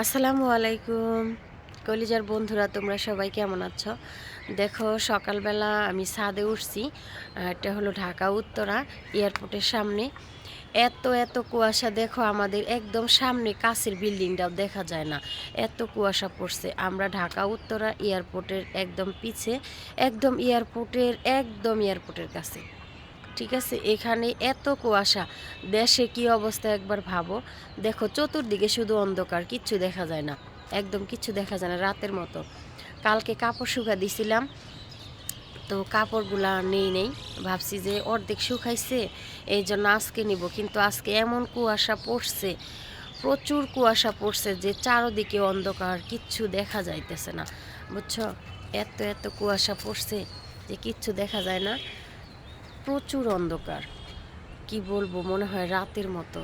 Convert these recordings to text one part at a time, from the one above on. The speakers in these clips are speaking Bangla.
আসসালামু আলাইকুম কলিজার বন্ধুরা, তোমরা সবাই কেমন আছো? দেখো, সকালবেলা আমি ছাদে উঠছি। এটা হলো ঢাকা উত্তরা এয়ারপোর্টের সামনে। এত এত কুয়াশা, দেখো আমাদের একদম সামনে কাছের বিল্ডিংটাও দেখা যায় না, এত কুয়াশা পড়ছে। আমরা ঢাকা উত্তরা এয়ারপোর্টের একদম পিছে, এয়ারপোর্টের কাছে, ঠিক আছে। এখানে এত কুয়াশা, দেশে কি অবস্থা একবার ভাবো। দেখো চতুর্দিকে শুধু অন্ধকার, কিচ্ছু দেখা যায় না, একদম কিচ্ছু দেখা যায় না, রাতের মতো। কালকে কাপড় শুকা দিছিলাম, তো কাপড়গুলা নেই, ভাবছি যে অর্ধেক শুকাইছে, এই জন্য আজকে নিব। কিন্তু আজকে এমন কুয়াশা পড়ছে, প্রচুর কুয়াশা পড়ছে যে চারদিকে অন্ধকার, কিচ্ছু দেখা যাইতেছে না, বুঝছো। এত এত কুয়াশা পড়ছে যে কিচ্ছু দেখা যায় না, প্রচুর অন্ধকার, কি বলবো, মনে হয় রাতের মতো।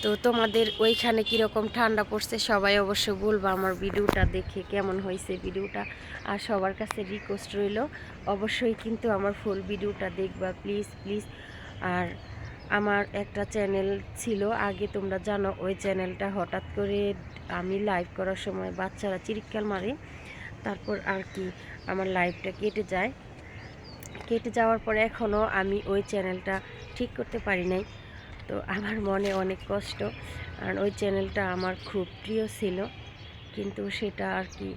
তো তোমাদের ওইখানে কীরকম ঠান্ডা পড়ছে সবাই অবশ্য বলবা আমার ভিডিওটা দেখে কেমন হয়েছে ভিডিওটা। আর সবার কাছে রিকোয়েস্ট রইল, অবশ্যই কিন্তু আমার ফুল ভিডিওটা দেখবা, প্লিজ প্লিজ। আর আমার একটা চ্যানেল ছিল আগে, তোমরা জানো, ওই চ্যানেলটা হঠাৎ করে আমি লাইভ করার সময় বাচ্চারা চিৎকার মারে, তারপর আর কি আমার লাইভটা কেটে যাওয়ার পরে এখনও আমি ওই চ্যানেলটা ঠিক করতে পারি নাই। তো আমার মনে অনেক কষ্ট, আর ওই চ্যানেলটা আমার খুব প্রিয় ছিল, কিন্তু সেটা আর কি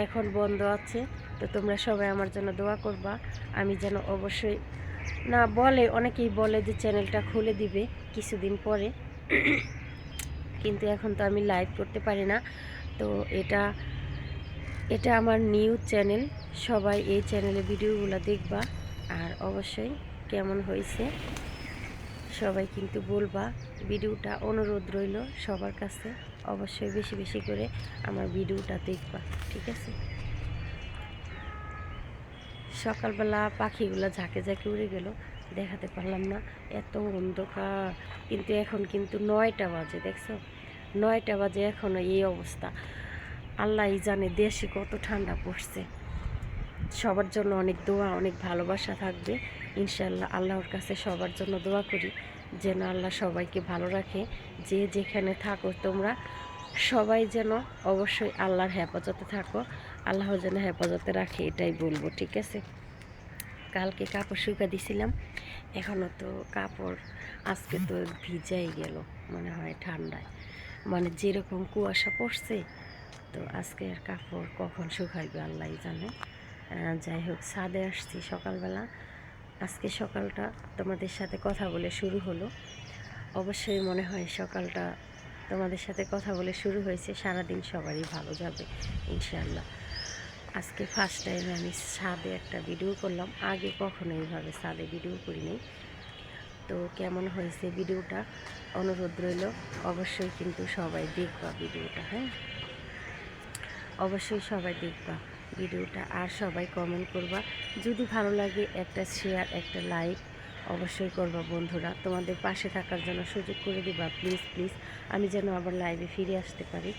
এখন বন্ধ আছে। তো তোমরা সবাই আমার জন্য দোয়া করবা, আমি যেন অবশ্যই, না বলে অনেকেই বলে যে চ্যানেলটা খুলে দিবে কিছুদিন পরে, কিন্তু এখন তো আমি লাইভ করতে পারি না। তো এটা এটা আমার নিউ চ্যানেল, সবাই এই চ্যানেলে ভিডিওগুলো দেখবা। আর অবশ্যই কেমন হয়েছে সবাই কিন্তু বলবা, ভিডিওটা অনুরোধ রইল সবার কাছে, অবশ্যই বেশি বেশি করে আমার ভিডিওটা দেখবা, ঠিক আছে। সকালবেলা পাখিগুলো ঝাঁকে ঝাঁকে উড়ে গেল, দেখাতে পারলাম না, এত অন্ধকার। কিন্তু এখন কিন্তু 9টা বাজে, দেখছো, 9টা বাজে, এখনও এই অবস্থা। আল্লাহই জানে দেশে কত ঠান্ডা পড়ছে। সবার জন্য অনেক দোয়া, অনেক ভালোবাসা থাকবে ইনশাল্লাহ। আল্লাহর কাছে সবার জন্য দোয়া করি যেন আল্লাহ সবাইকে ভালো রাখে, যে যেখানে থাকো তোমরা সবাই যেন অবশ্যই আল্লাহর হেফাজতে থাকো, আল্লাহ যেন হেফাজতে রাখে, এটাই বলবো, ঠিক আছে। কালকে কাপড় শুকা দিছিলাম, এখনও তো কাপড় আজকে তো ভিজাই গেল মনে হয় ঠান্ডায়, মানে যেরকম কুয়াশা পড়ছে। তো আজকে আর কাপড় কখন শুকাইবে আল্লাহই জানে। যাই হোক, ছাদে আসছি সকালবেলা, আজকে সকালটা তোমাদের সাথে কথা বলে শুরু হলো। অবশ্যই মনে হয় সকালটা তোমাদের সাথে কথা বলে শুরু হয়েছে, সারাদিন সবারই ভালো যাবে ইনশাআল্লাহ। আজকে ফার্স্ট টাইম আমি ছাদে একটা ভিডিও করলাম, আগে কখনো এইভাবে ছাদে ভিডিও করিনি। তো কেমন হয়েছে ভিডিওটা অনুরোধ রইল, অবশ্যই কিন্তু সবাই দেখবা ভিডিওটা, হ্যাঁ, অবশ্যই সবাই দেখবা ভিডিওটা, আর সবাই কমেন্ট করবা, যদি ভালো লাগে একটা শেয়ার, একটা লাইক অবশ্যই করবা বন্ধুরা। তোমাদের পাশে থাকার জন্য সুযোগ করে দিবা, প্লিজ প্লিজ, আমি যেন আবার লাইভে ফিরে আসতে পারি,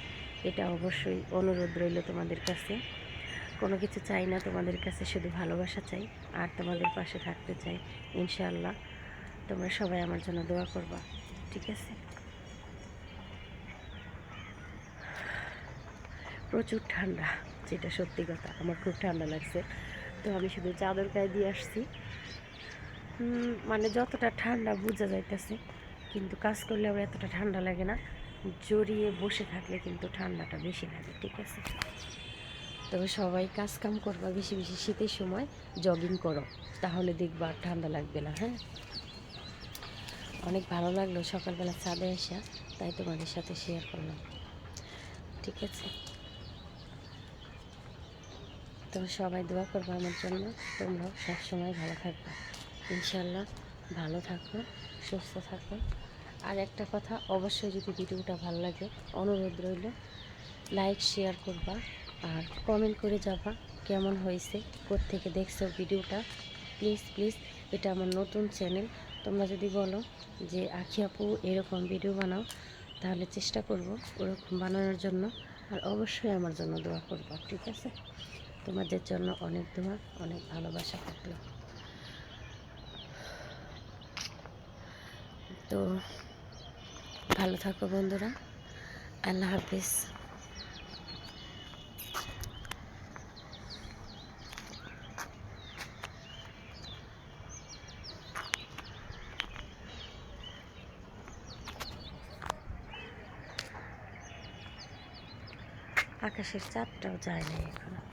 এটা অবশ্যই অনুরোধ রইল তোমাদের কাছে। কোনো কিছু চাই না তোমাদের কাছে, শুধু ভালোবাসা চাই আর তোমাদের পাশে থাকতে চাই ইনশাআল্লাহ। তোমরা সবাই আমার জন্য দোয়া করবা, ঠিক আছে। প্রচুর ঠান্ডা, যেটা সত্যি কথা, আমার খুব ঠান্ডা লাগছে। তো আমি শুধু চাদর গায়ে দিয়ে আসছি, মানে যতটা ঠান্ডা বোঝা যাইতেছে, কিন্তু কাজ করলে আবার এতটা ঠান্ডা লাগে না, জড়িয়ে বসে থাকলে কিন্তু ঠান্ডাটা বেশি লাগে, ঠিক আছে। তো সবাই কাজ কাম করবা, বেশি বেশি শীতের সময় জগিং করো, তাহলে দেখবা আর ঠান্ডা লাগবে না, হ্যাঁ। অনেক ভালো লাগলো সকালবেলা ছাদে আসা, তাই তোমাদের সাথে শেয়ার করলাম, ঠিক আছে। তো সবাই দোয়া করবো আমার জন্য, তোমরাও সবসময় ভালো থাকবে ইনশাল্লাহ। ভালো থাকো, সুস্থ থাকো। আর একটা কথা, অবশ্যই যদি ভিডিওটা ভালো লাগে অনুরোধ রইল, লাইক শেয়ার করবা, আর কমেন্ট করে যাবা কেমন হয়েছে, কোত্থেকে দেখছো ভিডিওটা, প্লিজ প্লিজ। এটা আমার নতুন চ্যানেল, তোমরা যদি বলো যে আখি আপু এরকম ভিডিও বানাও, তাহলে চেষ্টা করব ওরকম বানানোর জন্য। আর অবশ্যই আমার জন্য দোয়া করবা, ঠিক আছে। তোমাদের জন্য অনেক দোয়া, অনেক ভালোবাসা থাকলো। তো ভালো থাকো বন্ধুরা, আল্লাহ হাফিজ। আকাশের চাঁদটাও যায় না এখন।